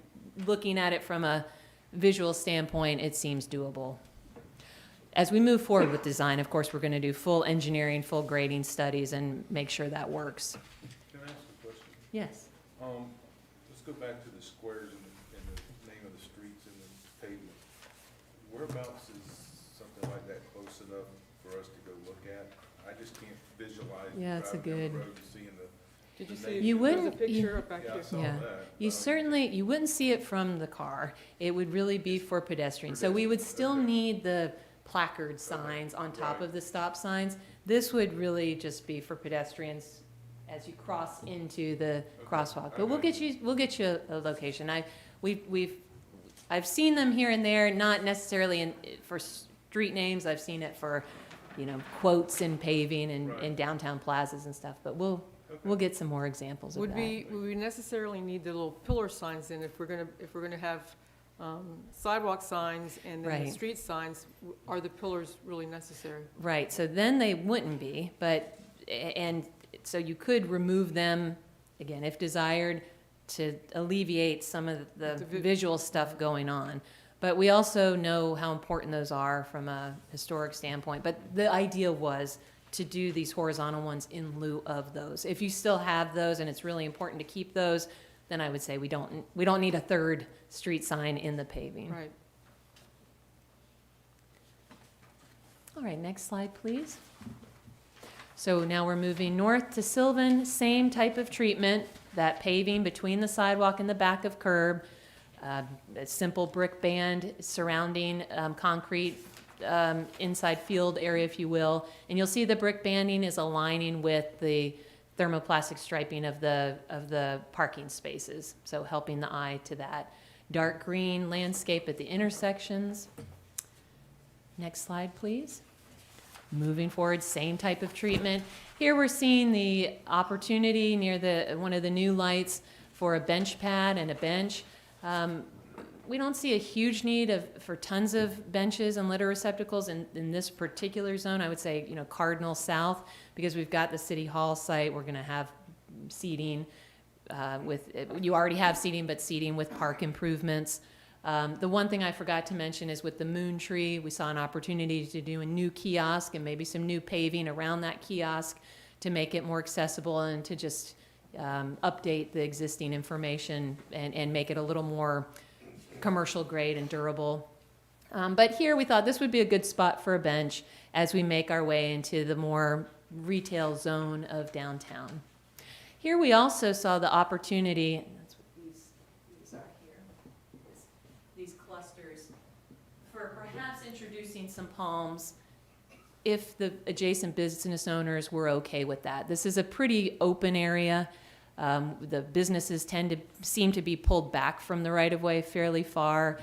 looking at it from a visual standpoint, it seems doable. As we move forward with design, of course, we're going to do full engineering, full grading studies and make sure that works. Can I ask a question? Yes. Let's go back to the squares and the name of the streets and the pavement. Whereabouts is something like that close enough for us to go look at? I just can't visualize. Yeah, it's a driving down the good- road and seeing the. Did you the see, name. You there's a wouldn't- picture up back Yeah, I here. saw Yeah. that. You wouldn't see it from the car. It would really be for pedestrians. So we would still Okay. need the placard signs on top Right. of the stop signs. This would really just be for pedestrians as you cross into the crosswalk. But we'll get you a location. I've seen them here and there, not necessarily for street names. I've seen it for, quotes in paving and Right. in downtown plazas and stuff. But we'll get some more examples of Would that. we necessarily need the little pillar signs in if we're gonna have sidewalk signs and then the Right. street signs? Are the pillars really necessary? Right, so then they wouldn't be, and so you could remove them, again, if desired, to alleviate some of the visual stuff going on. But we also know how important those are from a historic standpoint. But the idea was to do these horizontal ones in lieu of those. If you still have those and it's really important to keep those, then I would say we don't need a third street sign in the paving. Right. All right, next slide, please. So now we're moving north to Sylvan, same type of treatment, that paving between the sidewalk and the back of curb, a simple brick band surrounding concrete inside field area, if you will. And you'll see the brick banding is aligning with the thermoplastic striping of the parking spaces, so helping the eye to that. Dark green landscape at the intersections. Next slide, please. Moving forward, same type of treatment. Here we're seeing the opportunity near one of the new lights for a bench pad and a bench. We don't see a huge need for tons of benches and litter receptacles in this particular zone. I would say, Cardinal South, because we've got the City Hall site. We're going to have seating you already have seating, but seating with park improvements. The one thing I forgot to mention is with the Moon Tree, we saw an opportunity to do a new kiosk and maybe some new paving around that kiosk to make it more accessible and to just update the existing information and make it a little more commercial grade and durable. But here we thought this would be a good spot for a bench as we make our way into the more retail zone of downtown. Here we also saw the opportunity, and that's what these are here. some palms if the adjacent business owners were okay with that. This is a pretty open area. The businesses seem to be pulled back from the right-of-way fairly far.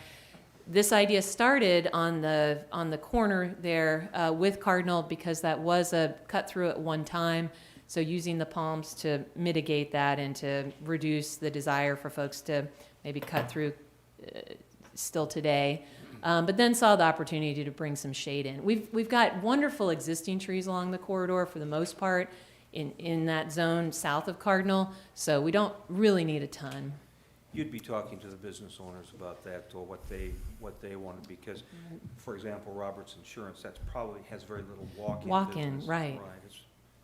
This idea started on the corner there with Cardinal because that was a cut-through at one time. So using the palms to mitigate that and to reduce the desire for folks to maybe cut through still today. But then saw the opportunity to bring some shade in. We've got wonderful existing trees along the corridor for the most part in that zone south of Cardinal, so we don't really need a ton. You'd be talking to the business owners about that, or what they wanted, because, for example, Roberts Insurance, that's probably has very little walk-in business. Right.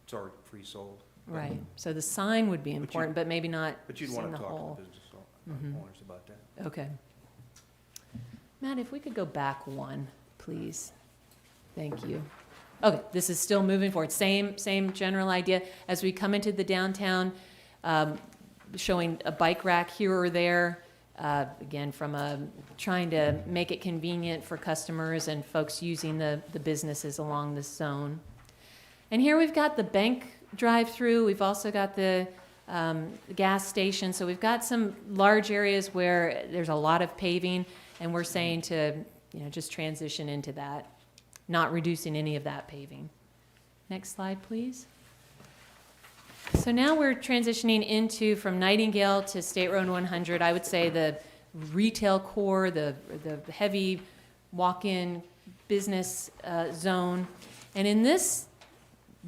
It's already pre-sold. Right, so the sign would be important, but maybe not But you'd in want the to talk whole. to the business Mhm. owners about that. Okay. Matt, if we could go back one, please. Thank you. Okay, this is still moving forward. Same general idea. As we come into the downtown, showing a bike rack here or there, again, from trying to make it convenient for customers and folks using the businesses along this zone. And here we've got the bank drive-through. We've also got the gas station. So we've got some large areas where there's a lot of paving, and we're saying to, just transition into that, not reducing any of that paving. Next slide, please. So now we're transitioning into, from Nightingale to State Road 100, I would say the retail core, the heavy walk-in business zone. And in this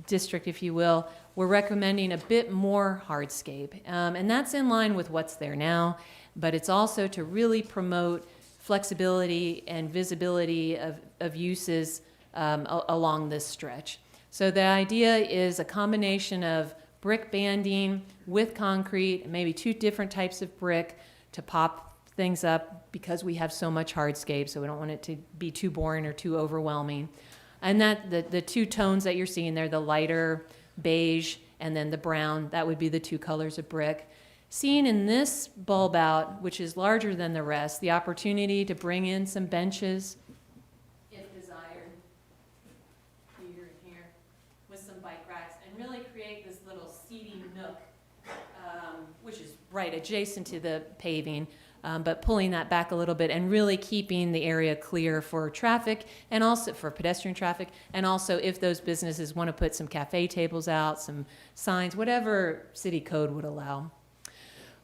district, if you will, we're recommending a bit more hardscape. And that's in line with what's there now, but it's also to really promote flexibility and visibility of uses along this stretch. So the idea is a combination of brick banding with concrete, maybe two different types of brick to pop things up because we have so much hardscape, so we don't want it to be too boring or too overwhelming. And that the two tones that you're seeing there, the lighter beige and then the brown, that would be the two colors of brick. Seeing in this bulb out, which is larger than the rest, the opportunity to bring in some benches, if desired, here and here, with some bike racks, and really create this little seating nook, which is right adjacent to the paving, but pulling that back a little bit and really keeping the area clear for traffic and also for pedestrian traffic, and also if those businesses want to put some cafe tables out, some signs, whatever city code would allow.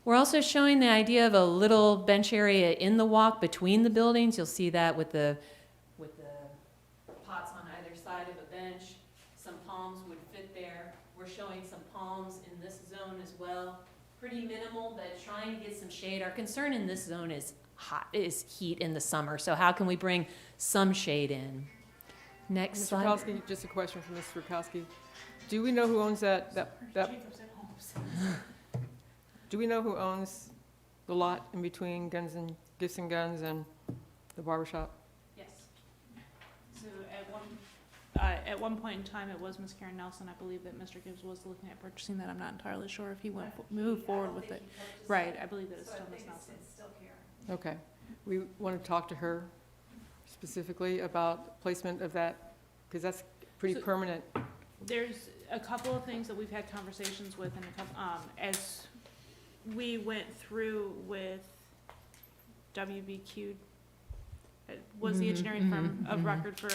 We're also showing the idea of a little bench area in the walk between the buildings. You'll see that with the pots on either side of a bench. Some palms would fit there. We're showing some palms in this zone as well. Pretty minimal, but trying to get some shade. Our concern in this zone is heat in the summer. So how can we bring some shade in? Next Mr. slide. Rukowski, just a question from Mr. Rukowski. Do we know who owns that? Do we know who owns the lot in between Gifts and Guns and the barber shop? Yes. So at one point in time, it was Ms. Karen Nelson. I believe that Mr. Gibbs was looking at purchasing that. I'm not entirely sure if he moved forward with it. Right, I believe that it's still Ms. Nelson. Okay. We want to talk to her specifically about placement of that, because that's pretty So- permanent. There's a couple of things that we've had conversations with, and as we went through with WBQ, was the engineering firm of record for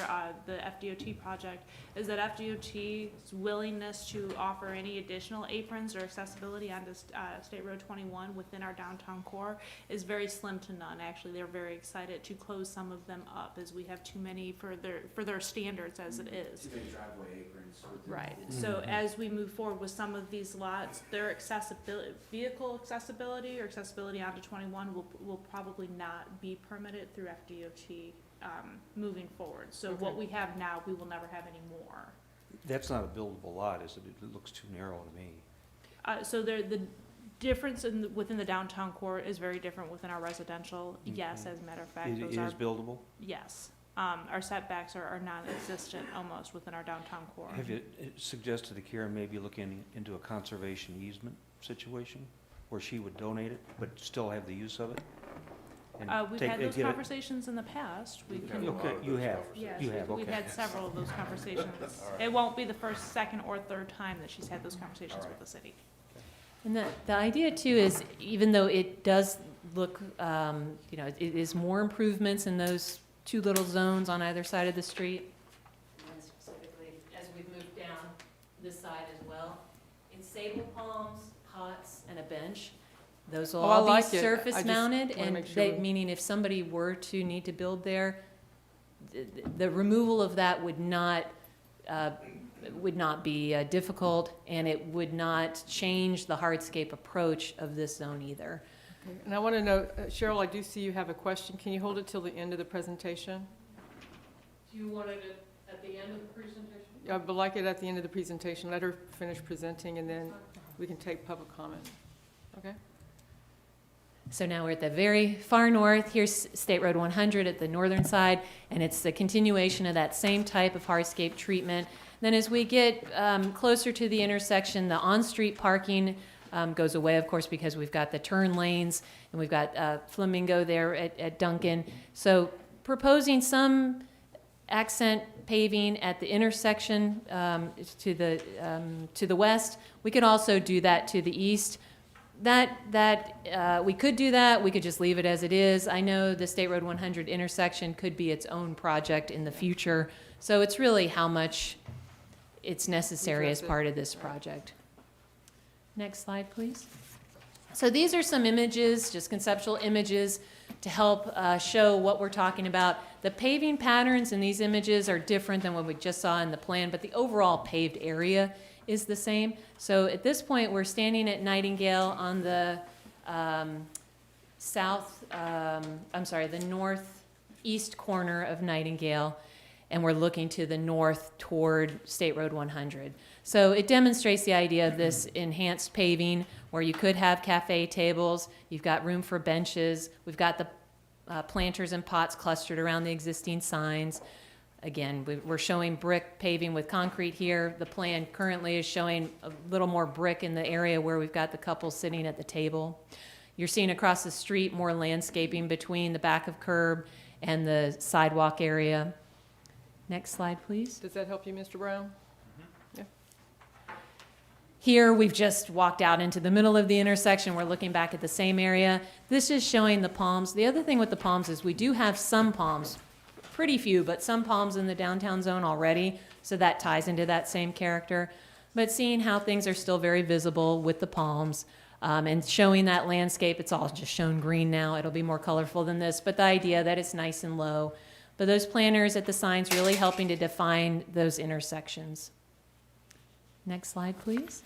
the FDOT project, is that FDOT's willingness to offer any additional aprons or accessibility onto State Road 21 within our downtown core is very slim to none. Actually, they're very excited to close some of them up, as we have too many for their standards as it is. Too many driveway aprons. Right, so as we move forward with some of these lots, their accessibility, vehicle accessibility or accessibility onto 21 will probably not be permitted through FDOT moving forward. So what we have now, we will never have any more. That's not a buildable lot, is it? It looks too narrow to me. So the difference within the downtown core is very different within our residential. Yes, as a matter of fact, It those are, is buildable? yes. Our setbacks are non-existent almost within our downtown core. Have you suggested to Karen maybe looking into a conservation easement situation where she would donate it but still have the use of it? and We've take- had those get it- conversations in the past. We We've can, had a lot Okay, of you those have. conversations. yes, You have, we've okay. had several of those conversations. All right. It won't be the first, second, or third time that she's had those conversations All with the city. And the idea too is, even though it does look, it is more improvements in those two little zones on either side of the street. And specifically, as we've moved down this side as well, it's sable palms, pots, and a bench. Those will Oh, I all be like it. I surface just mounted, wanna and make sure they, we- meaning if somebody were to need to build there, the removal of that would not be difficult, and it would not change the hardscape approach of this zone either. Okay. And I want to know, Cheryl, I do see you have a question. Can you hold it till the end of the presentation? Do you want it at the end of the presentation? I would like it at the end of the presentation. Let her finish presenting, and then we can take public comment. Okay? So now we're at the very far north. Here's State Road 100 at the northern side, and it's the continuation of that same type of hardscape treatment. Then as we get closer to the intersection, the on-street parking goes away, of course, because we've got the turn lanes, and we've got Flamingo there at Duncan. So proposing some accent paving at the intersection to the west. We could also do that to the east. We could do that. We could just leave it as it is. I know the State Road 100 intersection could be its own project in the future. So it's really how much it's necessary as part of this project. Next slide, please. So these are some images, just conceptual images, to help show what we're talking about. The paving patterns in these images are different than what we just saw in the plan, but the overall paved area is the same. So at this point, we're standing at Nightingale on the the northeast corner of Nightingale, and we're looking to the north toward State Road 100. So it demonstrates the idea of this enhanced paving where you could have cafe tables, you've got room for benches, we've got the planters and pots clustered around the existing signs. Again, we're showing brick paving with concrete here. The plan currently is showing a little more brick in the area where we've got the couple sitting at the table. You're seeing across the street more landscaping between the back of curb and the sidewalk area. Next slide, please. Does that help you, Mr. Brown? Here, we've just walked out into the middle of the intersection. We're looking back at the same area. This is showing the palms. The other thing with the palms is we do have some palms, pretty few, but some palms in the downtown zone already, so that ties into that same character. But seeing how things are still very visible with the palms, and showing that landscape, it's all just shown green now. It'll be more colorful than this, but the idea that it's nice and low. But those planters at the signs really helping to define those intersections. Next slide, please.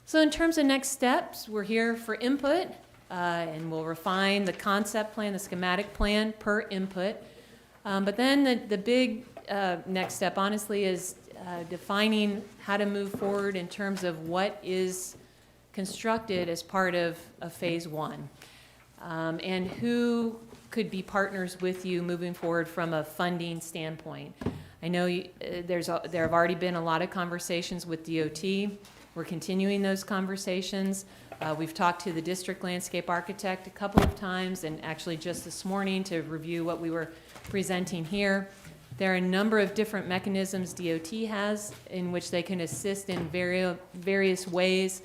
So in terms of next steps, we're here for input, and we'll refine the concept plan, the schematic plan per input. But then the big next step, honestly, is defining how to move forward in terms of what is constructed as part of phase one, and who could be partners with you moving forward from a funding standpoint. I know there have already been a lot of conversations with DOT. We're continuing those conversations. We've talked to the district landscape architect a couple of times, and actually just this morning to review what we were presenting here. There are a number of different mechanisms DOT has in which they can assist in various ways.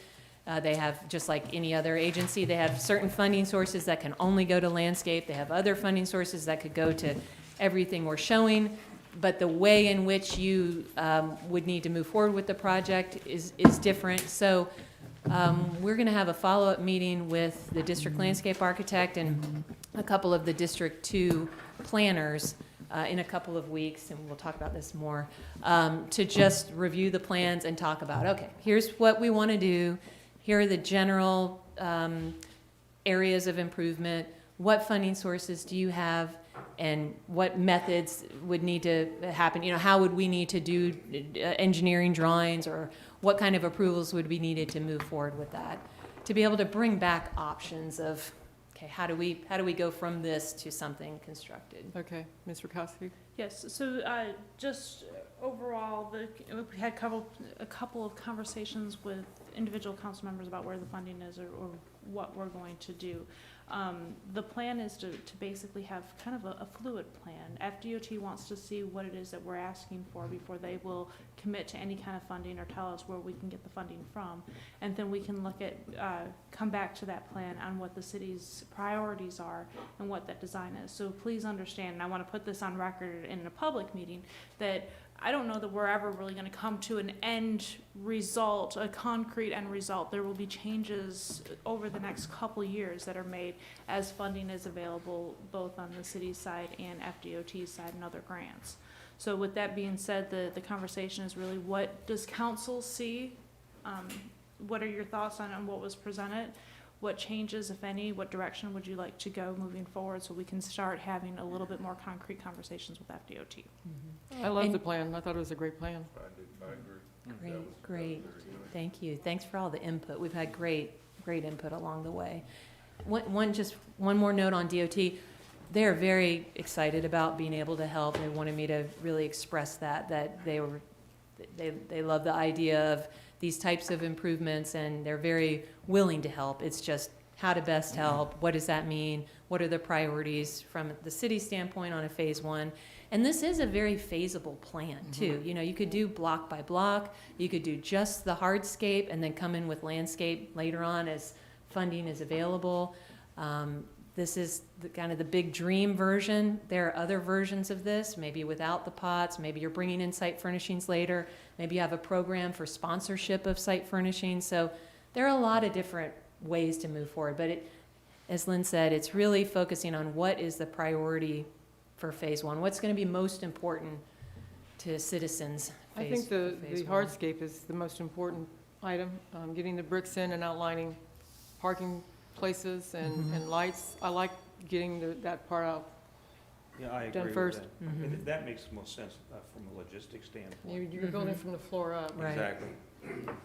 They have, just like any other agency, they have certain funding sources that can only go to landscape. They have other funding sources that could go to everything we're showing. But the way in which you would need to move forward with the project is different. So we're going to have a follow-up meeting with the district landscape architect and a couple of the District 2 planners in a couple of weeks, and we'll talk about this more, to just review the plans and talk about, okay, here's what we want to do. Here are the general areas of improvement. What funding sources do you have? And what methods would need to happen? You know, how would we need to do engineering drawings, or what kind of approvals would be needed to move forward with that? To be able to bring back options of, okay, how do we go from this to something constructed? Okay, Ms. Rakowski? Yes, so just overall, we had a couple of conversations with individual council members about where the funding is or what we're going to do. The plan is to basically have kind of a fluid plan. FDOT wants to see what it is that we're asking for before they will commit to any kind of funding or tell us where we can get the funding from. And then we can look at, come back to that plan on what the city's priorities are and what that design is. So please understand, and I want to put this on record in a public meeting, that I don't know that we're ever really going to come to an end result, a concrete end result. There will be changes over the next couple years that are made as funding is available both on the city side and FDOT's side and other grants. So with that being said, the conversation is really, what does council see? What are your thoughts on what was presented? What changes, if any, what direction would you like to go moving forward so we can start having a little bit more concrete conversations with FDOT? I love And- the plan. I thought it was a great plan. I agree. Great, That was great. very good. Thank you. Thanks for all the input. We've had great input along the way. One more note on DOT. They're very excited about being able to help. They wanted me to really express that they love the idea of these types of improvements, and they're very willing to help. It's just how to best help. What does that mean? What are the priorities from the city standpoint on a phase one? And this is a very feasible plan too. You know, you could do block by block. You could do just the hardscape and then come in with landscape later on as funding is available. This is kind of the big dream version. There are other versions of this, maybe without the pots. Maybe you're bringing in site furnishings later. Maybe you have a program for sponsorship of site furnishings. So there are a lot of different ways to move forward. But as Lynn said, it's really focusing on what is the priority for phase one. What's going to be most important to citizens? I think the phase one. hardscape is the most important item, getting the bricks in and outlining parking places and lights. I like getting that part out. Yeah, I Done agree with first. that. Mhm. That makes the most sense from a logistics standpoint. You're building from the floor up. Right. Exactly.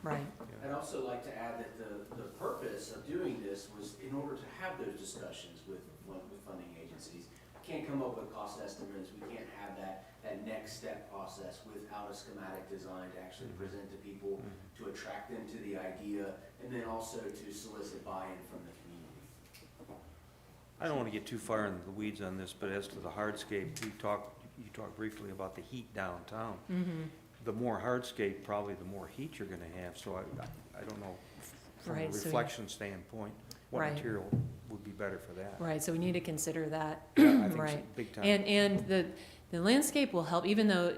Right. Yeah. I'd also like to add that the purpose of doing this was in order to have those discussions with funding agencies. We can't come up with cost estimates, we can't have that next step process without a schematic design to actually present to people, to attract them to the idea, and then also to solicit buy-in from the community. I don't want to get too far into the weeds on this, but as to the hardscape, you talked briefly about the heat downtown. Mm-hmm. The more hardscape, probably the more heat you're gonna have, so I don't know, from a Right, so- reflection standpoint, what Right. material would be better for that? Right, so we need to consider that. Yeah, I think so, Right. big time. And the landscape will help, even though,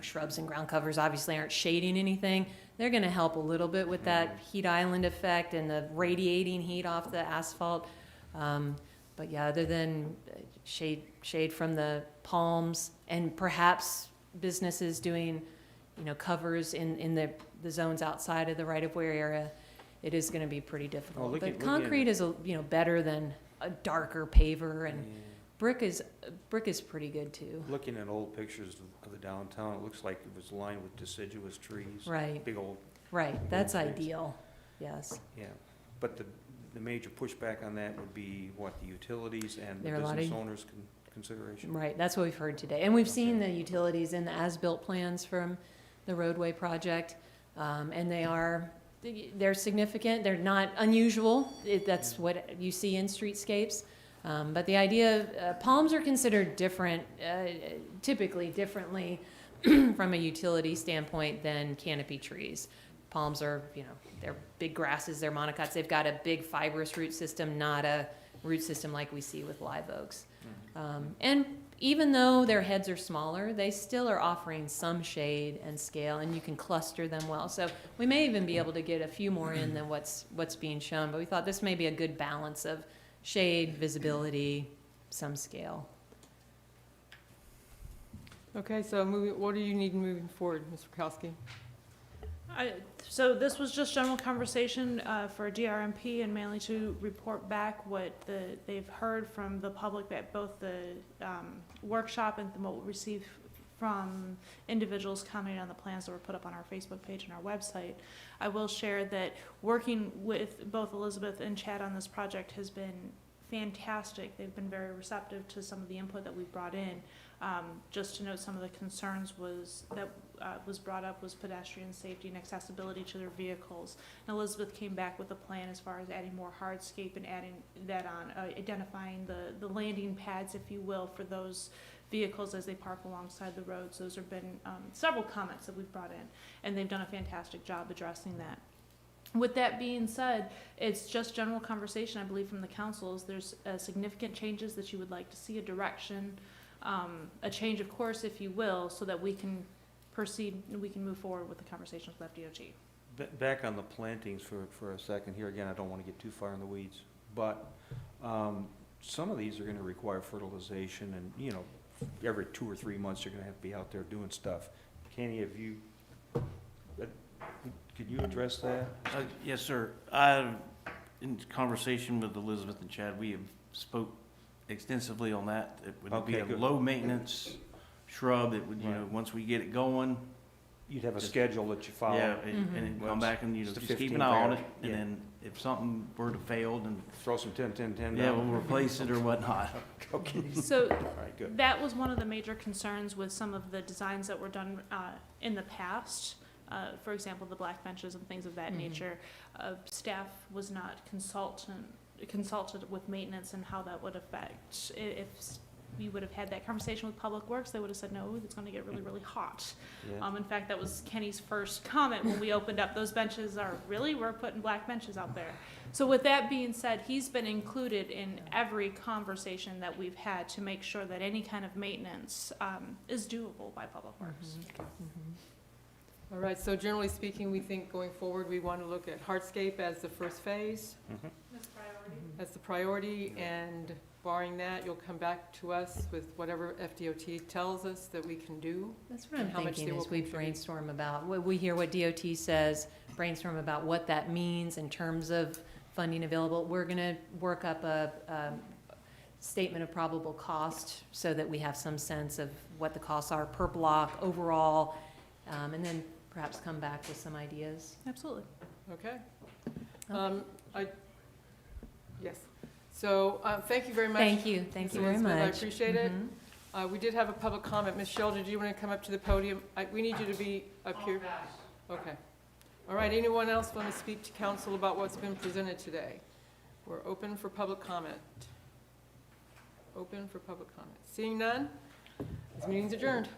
shrubs and ground covers obviously aren't shading anything, they're gonna help a little bit with that heat island effect and the radiating heat off the asphalt. But yeah, other than shade from the palms and perhaps businesses doing, covers in the zones outside of the right-of-way area, it is gonna be pretty difficult. looking But at concrete is, better than a darker paver, and Yeah. brick is pretty good too. Looking at old pictures of the downtown, it looks like it was lined with deciduous trees. Right, Big old, right, that's trees. ideal, yes. yeah. But the major pushback on that would be what, the utilities and the There are a lot business of- owners' consideration? Right, that's what we've heard today. And we've seen the utilities in the as-built plans from the roadway project. And they're significant, they're not unusual. That's what you see in streetscapes. But the idea, palms are considered different, typically differently from a utility standpoint than canopy trees. Palms are, they're big grasses, they're monocots. They've got a big fibrous root system, not a root system like we see with live oaks. And even though their heads are smaller, they still are offering some shade and scale, and you can cluster them well. So we may even be able to get a few more in than what's being shown, but we thought this may be a good balance of shade, visibility, some scale. Okay, so what do you need moving forward, Mr. Kowski? So this was just general conversation for DRMP, and mainly to report back what they've heard from the public at both the workshop and what we received from individuals commenting on the plans that were put up on our Facebook page and our website. I will share that working with both Elizabeth and Chad on this project has been fantastic. They've been very receptive to some of the input that we've brought in. Just to note, some of the concerns was that was brought up was pedestrian safety and accessibility to their vehicles. And Elizabeth came back with a plan as far as adding more hardscape and adding that on, identifying the landing pads, if you will, for those vehicles as they park alongside the roads. Those have been several comments that we've brought in, and they've done a fantastic job addressing that. With that being said, it's just general conversation, I believe, from the councils. There's significant changes that you would like to see, a direction, a change of course, if you will, so that we can proceed, we can move forward with the conversations with FDOT. Back on the plantings for a second here, again, I don't want to get too far in the weeds, but some of these are going to require fertilization, and, you know, every 2 or 3 months you're going to have to be out there doing stuff. Kenny, have you, could you address that? Yes, sir. In conversation with Elizabeth and Chad, we have spoke extensively on that. It would be Okay, a good. low-maintenance shrub. It would, you know, Right. once we get it going, You'd have a Just- schedule that you follow. yeah, and then Well, come back and, you know, it's the just keep 15th an eye on hour. it. And Yeah. then if something were to fail, then, Throw some 10 yeah, down. we'll replace it or whatnot. Okay, So all right, good. that was one of the major concerns with some of the designs that were done in the past. For example, the black benches and things of that Mhm. nature. Staff was not consulted with maintenance and how that would affect. If we would have had that conversation with Public Works, they would have said, no, it's gonna get really, really hot. Yeah. In fact, that was Kenny's first comment when we opened up. Those benches are, really, we're putting black benches out there. So with that being said, he's been included in every conversation that we've had to make sure that any kind of maintenance is doable by Public Works. All right, so generally speaking, we think going forward, we want to look at hardscape as the first phase, Mhm. as the priority, and barring that, you'll come back to us with whatever FDOT tells us that we can do. That's what I'm How much they thinking will as we contribute. brainstorm about, we hear what DOT says, brainstorm about what that means in terms of funding available. We're gonna work up a statement of probable cost so that we have some sense of what the costs are per block overall, and then perhaps come back with some ideas. Absolutely. Okay? Yes. So, thank you very much. Thank you very Elizabeth, much. I appreciate it. Mhm. We did have a public comment. Ms. Schell, do you want to come up to the podium? We need you to be up here. Okay. All right, anyone else want to speak to council about what's been presented today? We're open for public comment. Open for public comment. Seeing none, this meeting's adjourned.